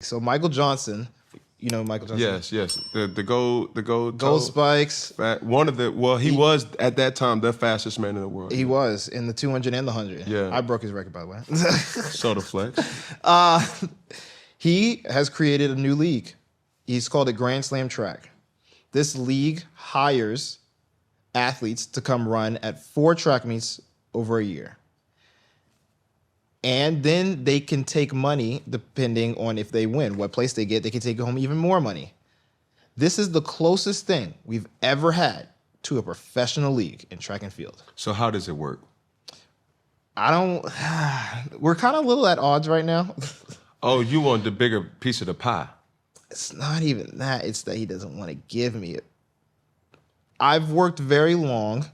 So Michael Johnson, you know Michael Johnson? Yes. The gold spikes. One of the he was at that time the fastest man in the world. He was in the 200 and the 100. Yeah. I broke his record, by the way. Soda flex. He has created a new league. He's called it GrandSlam Track. This league hires athletes to come run at 4 track meets over a year. And then they can take money depending on if they win. What place they get, they can take home even more money. This is the closest thing we've ever had to a professional league in track and field. So how does it work? We're kind of a little at odds right now. Oh, you want the bigger piece of the pie. It's not even that. It's that he doesn't want to give me it. I've worked very long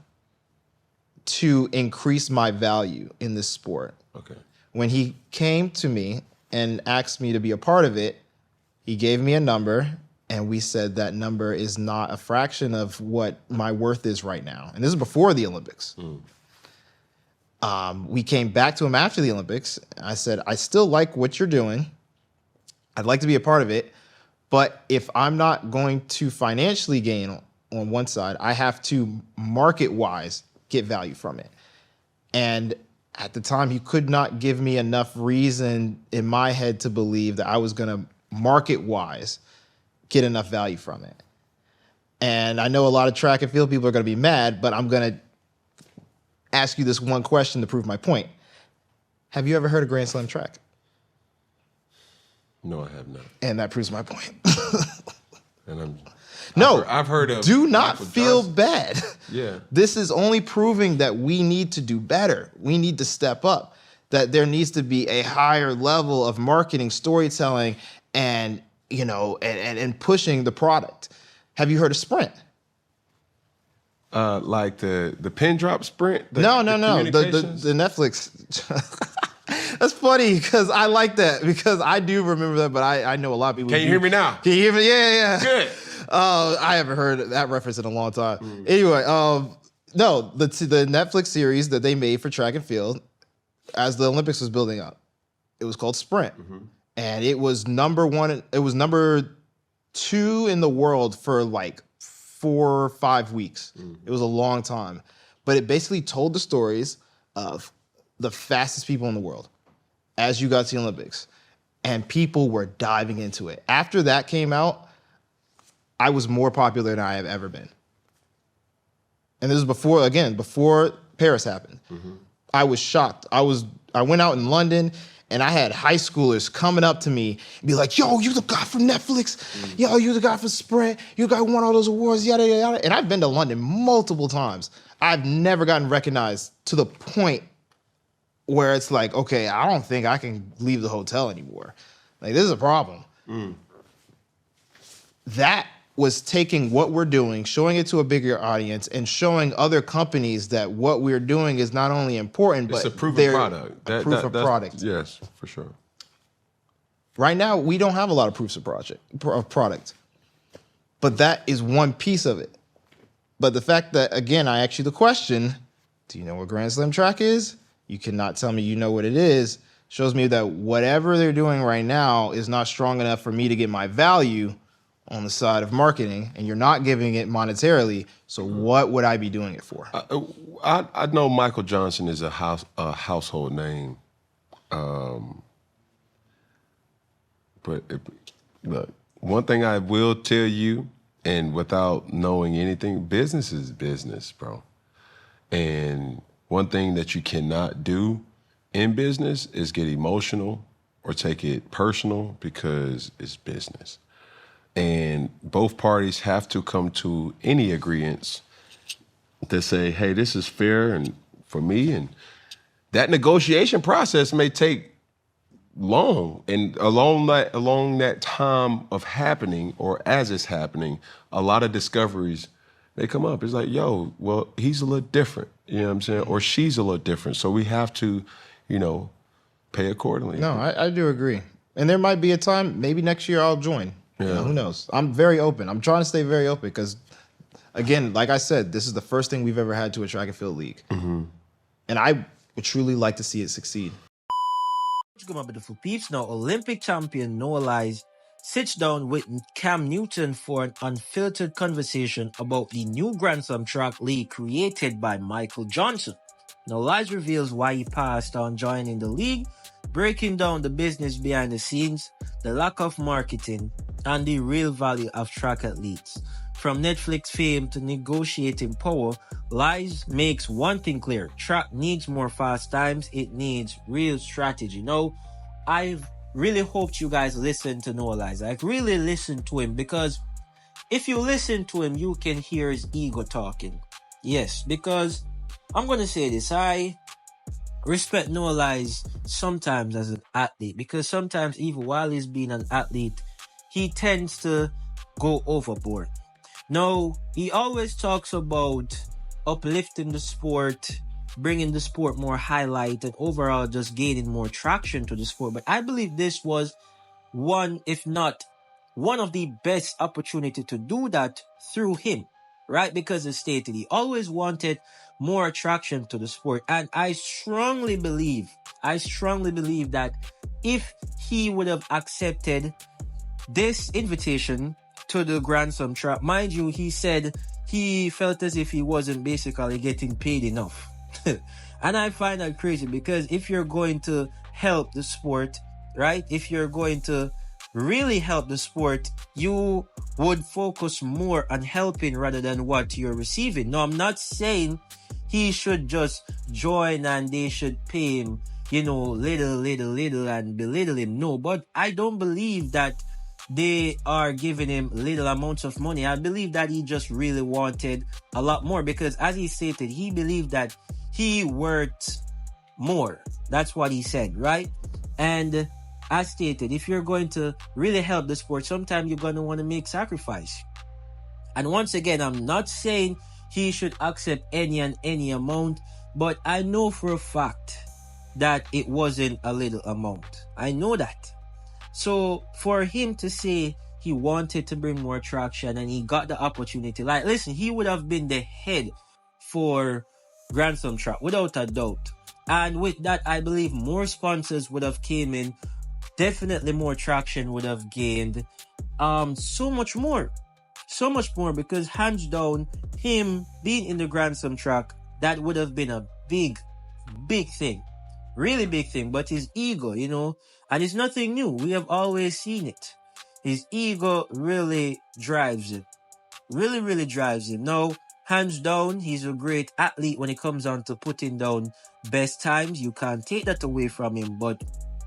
to increase my value in this sport. Okay. When he came to me and asked me to be a part of it, he gave me a number, and we said that number is not a fraction of what my worth is right now. And this is before the Olympics. We came back to him after the Olympics. I said, I still like what you're doing. I'd like to be a part of it. But if I'm not going to financially gain on one side, I have to market-wise get value from it. And at the time, he could not give me enough reason in my head to believe that I was going to market-wise get enough value from it. And I know a lot of track and field people are going to be mad, but I'm going to ask you this one question to prove my point. Have you ever heard of GrandSlam Track? No, I have not. And that proves my point. And I've heard of. Do not Michael feel Johnson. bad. Yeah. This is only proving that we need to do better. We need to step up. That there needs to be a higher level of marketing, storytelling, and and pushing the product. Have you heard of Sprint? Like the pin drop sprint? No. The Netflix. That's funny because I like that because I do remember that, but I know a lot of people. Can you hear me now? Can you hear me? Yeah. Good. I haven't heard that reference in a long time. Anyway, the Netflix series that they made for track and field as the Olympics was building up, it was called Sprint. And it was number 1. It was number 2 in the world for like 4 or 5 weeks. It was a long time. But it basically told the stories of the fastest people in the world as you got to the Olympics. And people were diving into it. After that came out, I was more popular than I have ever been. And this was before Paris happened. I was shocked. I went out in London and I had high schoolers coming up to me and be like, yo, you the guy from Netflix. Yo, you the guy from Sprint. You the guy who won all those awards, yada, yada, yada. And I've been to London multiple times. I've never gotten recognized to the point where it's like, okay, I don't think I can leave the hotel anymore. Like, this is a problem. That was taking what we're doing, showing it to a bigger audience, and showing other companies that what we're doing is not only important, but it's a proven product. Proof of product. Yes, for sure. Right now, we don't have a lot of proofs of product. But that is one piece of it. But the fact that, again, I asked you the question, do you know what GrandSlam Track is? You cannot tell me you know what it is. Shows me that whatever they're doing right now is not strong enough for me to get my value on the side of marketing, and you're not giving it monetarily. So what would I be doing it for? I know Michael Johnson is a household name, but look, one thing I will tell you, and without knowing anything, business is business, bro. And one thing that you cannot do in business is get emotional or take it personal because it's business. And both parties have to come to any agreements to say, hey, this is fair and for me. And that negotiation process may take long. And along that time of happening, or as it's happening, a lot of discoveries, they come up. It's like, yo, well, he's a little different. You know what I'm saying? Or she's a little different. So we have to, pay accordingly. No, I do agree. And there might be a time, maybe next year I'll join. Yeah. Who knows? I'm very open. I'm trying to stay very open because, again, like I said, this is the first thing we've ever had to a track and field league. And I would truly like to see it succeed. Welcome, my beautiful peeps. Now, Olympic champion Noah Lyles sits down with Cam Newton for an unfiltered conversation about the new GrandSlam track league created by Michael Johnson. Now, Lyles reveals why he passed on joining the league, breaking down the business behind the scenes, the lack of marketing, and the real value of track athletes. From Netflix fame to negotiating power, Lyles makes one thing clear. Track needs more fast times. It needs real strategy. Now, I've really hoped you guys listen to Noah Lyles. Like, really listen to him, because if you listen to him, you can hear his ego talking. Yes, because I'm going to say this. I respect Noah Lyles sometimes as an athlete, because sometimes even while he's being an athlete, he tends to go overboard. Now, he always talks about uplifting the sport, bringing the sport more highlight, and overall just gaining more traction to the sport. But I believe this was one, if not one of the best opportunity to do that through him, right? Because as stated, he always wanted more attraction to the sport. And I strongly believe that if he would have accepted this invitation to the GrandSlam track, mind you, he said he felt as if he wasn't basically getting paid enough. And I find that crazy, because if you're going to help the sport, right? If you're going to really help the sport, you would focus more on helping rather than what you're receiving. No, I'm not saying he should just join and they should pay him, little and belittle him. No, but I don't believe that they are giving him little amounts of money. I believe that he just really wanted a lot more, because as he stated, he believed that he worth more. That's what he said, right? And as stated, if you're going to really help the sport, sometimes you're going to want to make sacrifice. And once again, I'm not saying he should accept any and any amount, but I know for a fact that it wasn't a little amount. I know that. So for him to say he wanted to bring more traction and he got the opportunity, like, listen, he would have been the head for GrandSlam track without a doubt. And with that, I believe more sponsors would have came in, definitely more traction would have gained, so much more, because hands down, him being in the GrandSlam track, that would have been a big thing. Really big thing. But his ego, and it's nothing new. We have always seen it. His ego really drives it. Really drives him. Now, hands down, he's a great athlete when it comes on to putting down best times. You can't take that away from him. But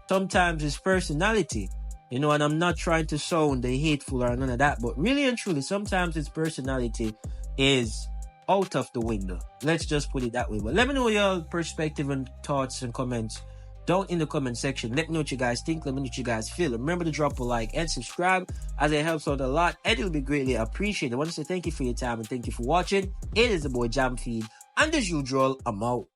sometimes his personality, and I'm not trying to sound hateful or none of that, but really and truly, sometimes his personality is out of the window. Let's just put it that way. But let me know your perspective and thoughts and comments down in the comment section. Let me know what you guys think. Let me know what you guys feel. Remember to drop a like and subscribe, as it helps out a lot and it'll be greatly appreciated. I want to say thank you for your time and thank you for watching. It is the boy Jam Feed, and as usual, I'm out.